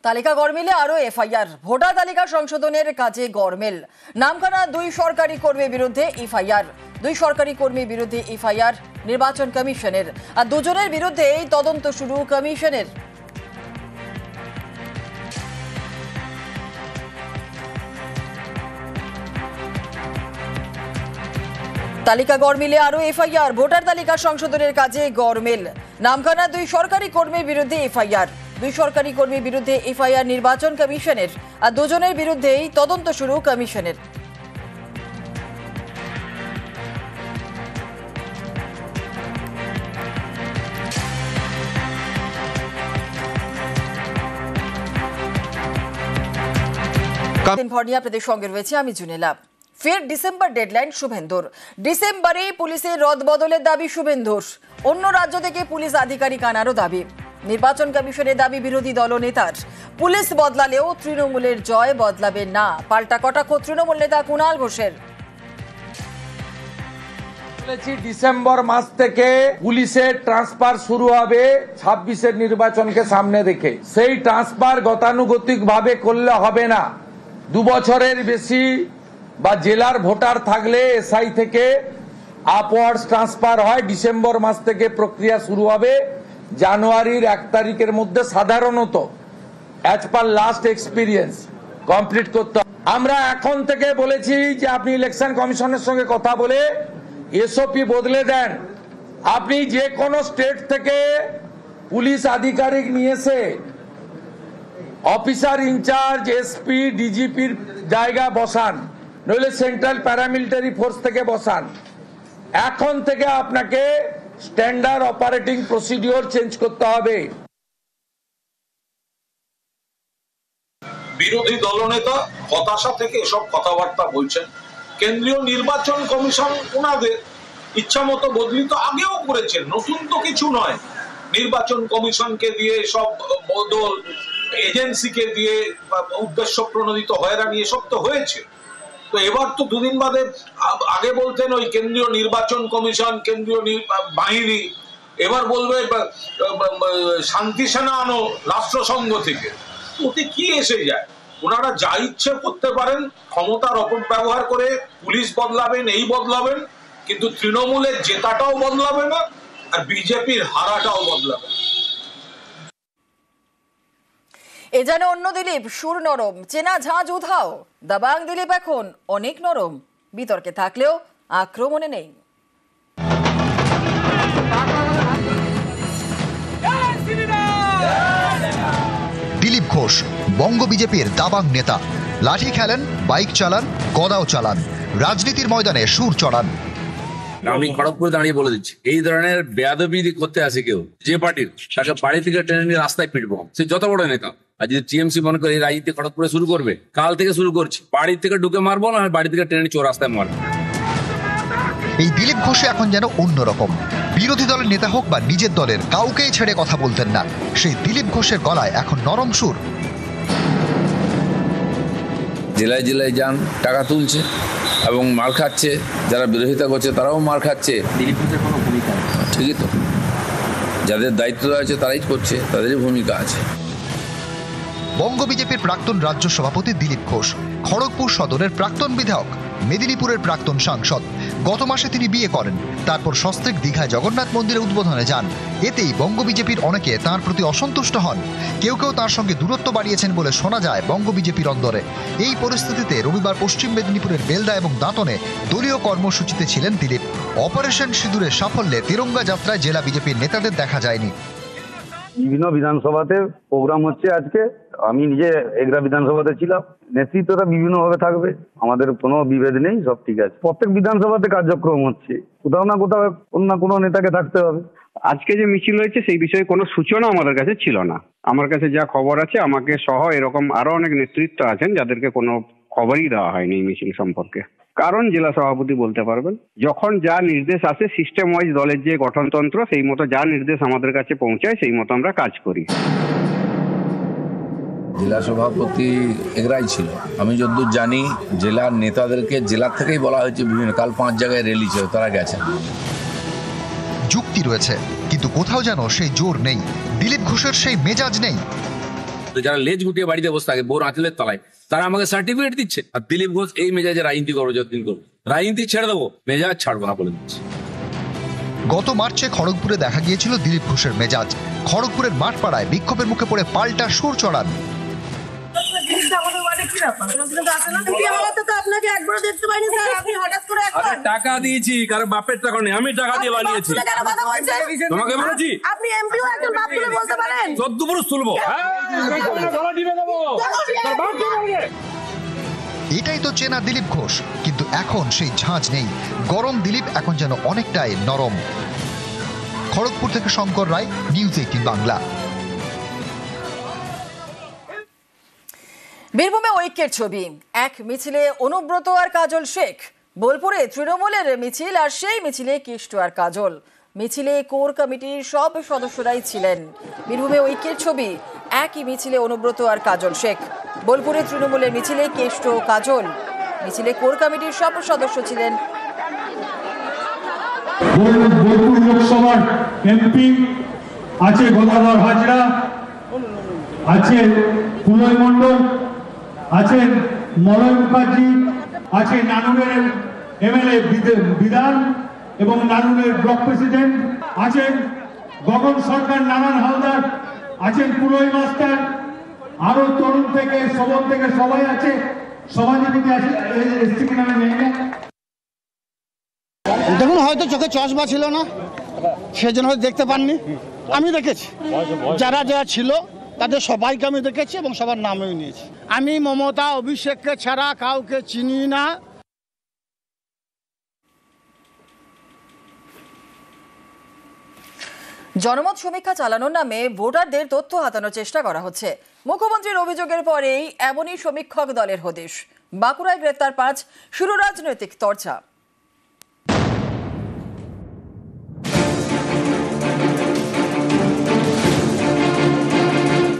তালিকা গড়মিলে আরো FIR. Voter তালিকা সংশোধনের কাজে গড়মিল। নামখানা 2 সরকারি কর্মীর বিরুদ্ধে এফআইআর। 2 সরকারি কর্মীর বিরুদ্ধে এফআইআর নির্বাচন কমিশনের, আর দুজনের বিরুদ্ধেই তদন্ত শুরু কমিশনের। তালিকা গড়মিলে আরো এফআইআর। ভোটার তালিকা সংশোধনের কাজে গড়মিল। নামখানা 2 সরকারি কর্মীর বিরুদ্ধে এফআইআর। 2 সরকারি কর্মীর বিরুদ্ধে এফআইআর নির্বাচন কমিশনের, আর দুজনের বিরুদ্ধেই তদন্ত শুরু কমিশনের। দিনভর নিয়ে আপনাদের সঙ্গে রয়েছে আমি জুনেলা। ফের ডিসেম্বর ডেডলাইন শুভেন্দুর। ডিসেম্বরে পুলিশের রদবদলের দাবি শুভেন্দুর। অন্য রাজ্য থেকে পুলিশ আধিকারিক আনারও দাবি। নির্বাচন কমিশনের দাবি বিরোধী দলনেতার। পুলিশ বদলালেও তৃণমূলের জয় বদলাবে না, পাল্টা কটাক্ষ তৃণমূল নেতা কুণাল ঘোষের। ডিসেম্বর মাস থেকে পুলিশের ট্রান্সফার শুরু হবে 26-এর নির্বাচনকে সামনে রেখে। সেই ট্রান্সফার গতানুগতিক ভাবে করলে হবে না। 2 বছরের বেশি বা জেলার ভোটার থাকলে এসআই থেকে আপওয়ার্ডস ট্রান্সফার হয়। ডিসেম্বর মাস থেকে প্রক্রিয়া শুরু হবে। জানুয়ারির 1 তারিখের মধ্যে সাধারণত as per last experience complete করতে। আমরা এখন থেকে বলেছি যে আপনি ইলেকশন কমিশনের সঙ্গে কথা বলে এসওপি বদলে দেন। আপনি যে কোনো স্টেট থেকে পুলিশ আধিকারিক নিয়ে এসে অফিসার ইনচার্জ এসপি ডিজিপির জায়গা বসান, নইলে সেন্ট্রাল প্যারামিলিটারি ফোর্স থেকে বসান। এখন থেকে আপনাকে স্ট্যান্ডার্ড অপারেটিং প্রসিডিওর চেঞ্জ করতে হবে। বিরোধী দলনেতা হতাশা থেকে এসব কথাবার্তা বলছেন। কেন্দ্রীয় নির্বাচন কমিশন ওনাদের ইচ্ছা মতো বদলি তো আগেও করেছেন, নতুন তো কিছু নয়। নির্বাচন কমিশনকে দিয়ে সব বদল, এজেন্সিকে দিয়ে উদ্দেশ্য প্রণোদিত হয়রানি এসব তো হয়েছে। তো এবার তো 2 দিন বাদে আগে বলতেন ওই কেন্দ্রীয় নির্বাচন কমিশন, কেন্দ্রীয় বাহিনী, এবার বলবে শান্তি সেনা আনো রাষ্ট্রসংঘ থেকে। ওতে কি এসে যায়? ওনারা যা ইচ্ছে করতে পারেন, ক্ষমতার অপব্যবহার করে পুলিশ বদলাবেন, এই বদলাবেন, কিন্তু তৃণমূলের জেতাটাও বদলাবে না, আর বিজেপির হারাটাও বদলাবে না। এ যেন অন্য দিলীপ, সুর নরম, চেনা ঝাঁঝ উধাও। দাবাং দিলীপ এখন অনেক নরম, বিতর্কে থাকলেও আক্রমণে নেই। দিলীপ ঘোষ বঙ্গ বিজেপির দাবাং নেতা। লাঠি খেলেন, বাইক চালান, গদাও চালান, রাজনীতির ময়দানে সুর চড়ান। আমি খড়গপুরে দাঁড়িয়ে বলে দিচ্ছি, এই ধরনের বেয়াদবি করতে আসে কেউ যে পার্টির, তাকে বাড়ি থেকে টেনে নিয়ে রাস্তায় পিটবো, সে যত বড় নেতা। আর যদি টিএমসি মনে করে এই রাজনীতি খড়গপুরে শুরু করবে, কাল থেকে শুরু করছি, বাড়ি থেকে ঢুকে মারবো, না বাড়ি থেকে টেনে নিয়ে রাস্তায় মারবো। এই দিলীপ ঘোষ এখন যেন অন্যরকম। বিরোধী দলের নেতা হোক বা নিজের দলের, কাউকেই ছেড়ে কথা বলতেন না। সেই দিলীপ ঘোষের গলায় এখন নরম সুর। জেলায় জেলায় যান, টাকা তুলছে এবং মার খাচ্ছে, যারা বিরোধিতা করছে তারাও মার খাচ্ছে। দিলীপ ঘোষের কোনো ভূমিকা ঠিকই তো, যাদের দায়িত্ব আছে তারাই করছে, তাদেরই ভূমিকা আছে। বঙ্গ বিজেপির প্রাক্তন রাজ্য সভাপতি দিলীপ ঘোষ, খড়গপুর সদরের প্রাক্তন বিধায়ক, মেদিনীপুরের প্রাক্তন সাংসদ। গত মাসে তিনি বিয়ে করেন, তারপর সস্ত্রীক দীঘায় জগন্নাথ মন্দিরে উদ্বোধনে যান। এতেই বঙ্গ বিজেপির অনেকে তাঁর প্রতি অসন্তুষ্ট হন। কেউ কেউ তাঁর সঙ্গে দূরত্ব বাড়িয়েছেন বলে শোনা যায় বঙ্গ বিজেপির অন্দরে। এই পরিস্থিতিতে রবিবার পশ্চিম মেদিনীপুরের বেলদা এবং দাঁতনে দলীয় কর্মসূচিতে ছিলেন দিলীপ। অপারেশন সিঁদুরের সাফল্যে তিরঙ্গা যাত্রায় জেলা বিজেপির নেতাদের দেখা যায়নি। বিভিন্ন বিধানসভাতে প্রোগ্রাম হচ্ছে আজকে। আমি নিজে এগরা বিধানসভাতে ছিলাম। নেতৃত্বটা বিভিন্নভাবে থাকবে, আমাদের কোনো বিভেদ নেই, সব ঠিক আছে। প্রত্যেক বিধানসভাতে কার্যক্রম হচ্ছে, কোথাও না কোথাও কোনো না কোনো নেতাকে থাকতে হবে। আজকে যে মিছিল হয়েছে সেই বিষয়ে কোনো সূচনা আমাদের কাছে ছিল না। আমার কাছে যা খবর আছে, আমাকে সহ এরকম আরো অনেক নেতৃত্ব আছেন যাদেরকে কোনো খবরই দেওয়া হয়নি এই মিছিল সম্পর্কে। কারণ জেলা সভাপতি বলতে পারবেন, যখন যা নির্দেশ আসে সিস্টেম ওয়াইজ, দলের যে গঠনতন্ত্র, সেই মতো যা নির্দেশ আমাদের কাছে পৌঁছায় সেই মতো আমরা কাজ করি। জেলা সভাপতি এগরাই ছিল। আমি যতদূর জানি জেলার নেতাদেরকে জেলা থেকেই বলা হয়েছে বিভিন্ন, কাল 5 জায়গায় র্যালি ছিল, তারা গেছেন। যুক্তি রয়েছে, কিন্তু কোথাও যেন সেই জোর নেই, দিলীপ ঘোষের সেই মেজাজ নেই। তো যারা লেজ গুটিয়ে বাড়িতে বসে থাকে বোর আঁচলের তলায়, তারা আমাকে সার্টিফিকেট দিচ্ছে। আর দিলীপ ঘোষ এই মেজাজে রাজনীতি করবো যতদিন করবো, রাজনীতি ছেড়ে দেবো, মেজাজ ছাড়বো না বলে দিচ্ছে। গত মার্চে খড়গপুরে দেখা গিয়েছিল দিলীপ ঘোষের মেজাজ। খড়গপুরের মাঠপাড়ায় বিক্ষোভের মুখে পড়ে পাল্টা সুর চড়ান। টাকা দিয়েছি, কারণ বাপের টাকা নেই, আমি টাকা দিয়ে বানিয়েছি। তোমাকে বলেছি 14 পুরুষ তুলবো। এটাই তো চেনা দিলীপ ঘোষ, কিন্তু এখন সেই ঝাঁঝ নেই। গরম দিলীপ এখন যেন অনেকটাই নরম। খড়গপুর থেকে শঙ্কর রায়, নিউজ 18 বাংলা। বীরভূমে ঐক্যের ছবি, এক মিছিলে অনুব্রত আর কাজল শেখ। বোলপুরে তৃণমূলের মিছিল, আর সেই মিছিলে কেষ্ট আর কাজল। মিছিলে কোর কমিটির সব সদস্যরাই ছিলেন। বীরভূমে ঐক্যের ছবি, একই মিছিলে অনুব্রত আর কাজল শেখ। বোলপুরে তৃণমূলের মিছিলে কেষ্ট ও কাজল। মিছিলে কোর কমিটির সব সদস্য ছিলেন। বোলপুর লোকসভার এমপি আছে গদাধর হাজরা, আছে পুলয় মণ্ডল, আছেন মলয় মুখার্জি, আছে নানুরের এমএলএ বিধান এবং নানুরের ব্লক প্রেসিডেন্ট, আছেন গগন সরকার, নারায়ণ হালদার, আছেন পুলয় মাস্টার, আরো তরুণ থেকে সবল থেকে সবাই আছে। সভাধিপতি আছে, এসছি কিনা আমি জানি না। দেখুন, হয়তো চোখে চশমা ছিল না, সেজন্য হয়তো দেখতে পাননি। আমি দেখেছি, যারা যারা ছিল তাদের সবাইকে আমি দেখেছি এবং সবার নামেও নিয়েছি। আমি মমতা অভিষেককে ছাড়া কাউকে চিনি না। জনমত সমীক্ষা চালানোর নামে ভোটারদের তথ্য হাতানোর চেষ্টা করা হচ্ছে। মুখ্যমন্ত্রীর অভিযোগের পরেই এমনই সমীক্ষক দলের হদিশ। বাঁকুড়ায় গ্রেপ্তার 5, শুরু রাজনৈতিক চর্চা।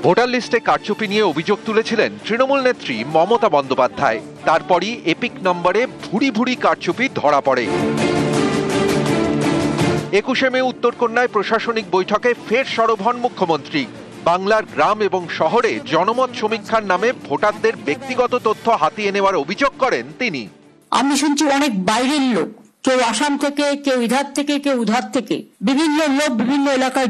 ভোটার লিস্টে কারচুপি নিয়ে অভিযোগ তুলেছিলেন তৃণমূল নেত্রী মমতা বন্দ্যোপাধ্যায়। তারপরই এপিক নম্বরে ভুরি ভুরি কারচুপি ধরা পড়ে। 21শে মে উত্তরকন্যায় প্রশাসনিক বৈঠকে ফের সরব হন মুখ্যমন্ত্রী। বাংলার গ্রাম এবং শহরে জনমত সমীক্ষার নামে ভোটারদের ব্যক্তিগত তথ্য হাতিয়ে নেওয়ার অভিযোগ করেন তিনি। আমি শুনছি অনেক বাইরের লোক, কেউ আসাম থেকে, কেউ ইধার থেকে, কেউ উধার থেকে, বিভিন্ন লোক বিভিন্ন এলাকায়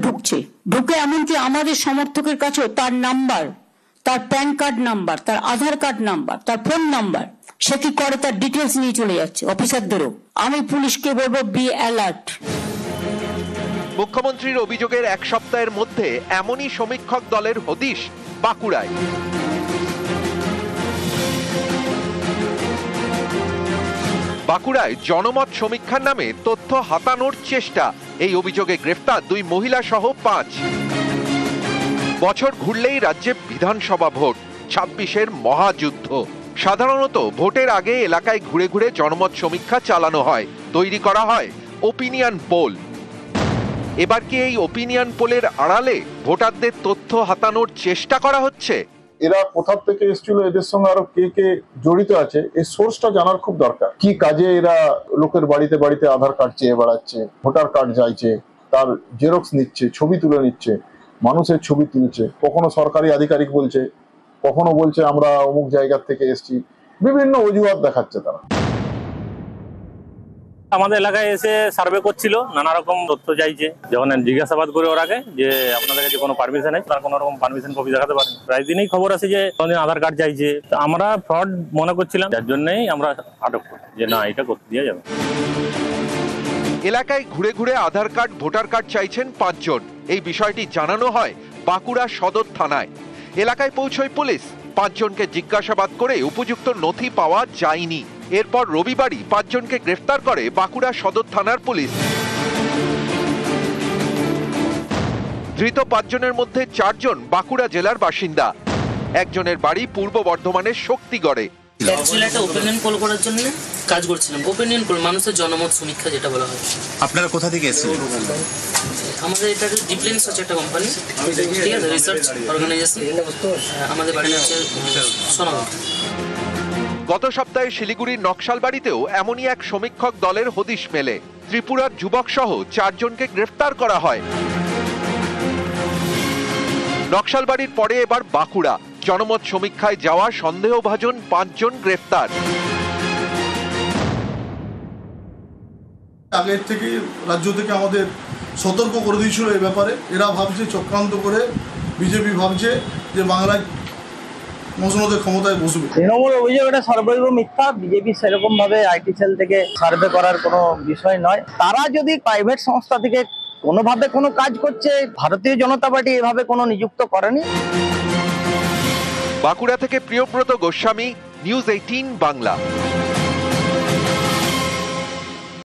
ঢুকে এমনকি আমাদের সমর্থকের কাছেও তার নাম্বার, তার প্যান কার্ড নাম্বার, তার আধার কার্ড নাম্বার, তার ফোন নাম্বার, সে কি করে তার ডিটেলস নিয়ে চলে যাচ্ছে অফিসারদেরও। আমি পুলিশকে বলবো, বি অ্যালার্ট। মুখ্যমন্ত্রীর অভিযোগের এক সপ্তাহের মধ্যে এমনই সমীক্ষক দলের হদিশ বাঁকুড়ায়। বাঁকুড়ায় জনমত সমীক্ষার নামে তথ্য হাতানোর চেষ্টা, এই অভিযোগে গ্রেফতার 2 মহিলা সহ 5। বছর ঘুরলেই রাজ্যে বিধানসভা ভোট, 26-এর মহাযুদ্ধ। সাধারণত ভোটের আগে এলাকায় ঘুরে ঘুরে জনমত সমীক্ষা চালানো হয়, তৈরি করা হয় ওপিনিয়ন পোল। এবার কি এই ওপিনিয়ন পোলের আড়ালে ভোটারদের তথ্য হাতানোর চেষ্টা করা হচ্ছে? এরা কোথা থেকে এসেছিল, এদের সঙ্গে আরো কে কে জড়িত আছে, এই সোর্সটা জানার খুব দরকার। কি কাজে এরা লোকের বাড়িতে বাড়িতে আধার কার্ড চেয়ে বেড়াচ্ছে, ভোটার কার্ড চাইছে, তার জেরক্স নিচ্ছে, ছবি তুলে নিচ্ছে, মানুষের ছবি তুলছে, কখনো সরকারি আধিকারিক বলছে, কখনো বলছে আমরা অমুক জায়গা থেকে এসেছি, বিভিন্ন অজুহাত দেখাচ্ছে তারা। আমাদের এলাকায় এসে সার্ভে করছিল, নানা রকম তথ্য চাইছে। যখন জিজ্ঞাসাবাদ করে ওর আগে যে আপনাদের কাছে কোনো পারমিশন আছে, তার কোনো রকম পারমিশন কপি দেখাতে পারেন। প্রায় দিনই খবর আছে যে আধার কার্ড চাইছে। আমরা ফ্রড মনে করছিলাম, যার জন্যই আমরা আটক করি যে না, এটা করতে দেওয়া যাবে। এলাকায় ঘুরে ঘুরে আধার কার্ড, ভোটার কার্ড চাইছেন 5 জন। এই বিষয়টি জানানো হয় বাঁকুড়া সদর থানায়। এলাকায় পৌঁছয় পুলিশ। 5 জনকে জিজ্ঞাসাবাদ করে উপযুক্ত নথি পাওয়া যায়নি। এরপর রবিবারই 5 জনকে গ্রেফতার করে বাঁকুড়া সদর থানার পুলিশ। ধৃত 5 জনের মধ্যে 4 জন বাঁকুড়া জেলার বাসিন্দা। একজনের বাড়ি পূর্ব বর্ধমানের শক্তিগড়ে। অ্যাকচুয়ালি একটা ওপিনিয়ন পোল করার জন্য কাজ করছিলাম। ওপিনিয়ন পোল, মানুষের জনমত সমীক্ষা যেটা বলা হয়। আপনারা কোথা থেকে এসেছিলেন? আমাদের এটা ডিপ্লেন্স হচ্ছে একটা কোম্পানি, ঠিক আছে, রিসার্চ অর্গানাইজেশন। আমাদের বাড়ি হচ্ছে সোনামুখী। গত সপ্তাহে শিলিগুড়ির নকশালবাড়িতেও এমনই এক সমীক্ষক দলের হদিশ মেলে। ত্রিপুরার যুবক সহ 4 জনকে গ্রেফতার করা হয়। নকশালবাড়ির পরে এবার বাঁকুড়া, জনমত সমীক্ষায় যাওয়া সন্দেহভাজন 5 জন গ্রেফতার। আগের থেকেই রাজ্য থেকে আমাদের সতর্ক করে দিয়েছিল এই ব্যাপারে। এরা ভাবছে চক্রান্ত করে, বিজেপি ভাবছে যে বাংলায় মসনদের ক্ষমতায় বসবে। তৃণমূল অভিযোগ এটা সর্বৈব মিথ্যা। বিজেপি সেরকম ভাবে আইটি সেল থেকে সার্ভে করার কোনো বিষয় নয়। তারা যদি প্রাইভেট সংস্থা থেকে কোনোভাবে কোনো কাজ করছে, ভারতীয় জনতা পার্টি এভাবে কোনো নিযুক্ত করেনি। বাঁকুড়া থেকে প্রিয়ব্রত গোস্বামী, নিউজ 18 বাংলা।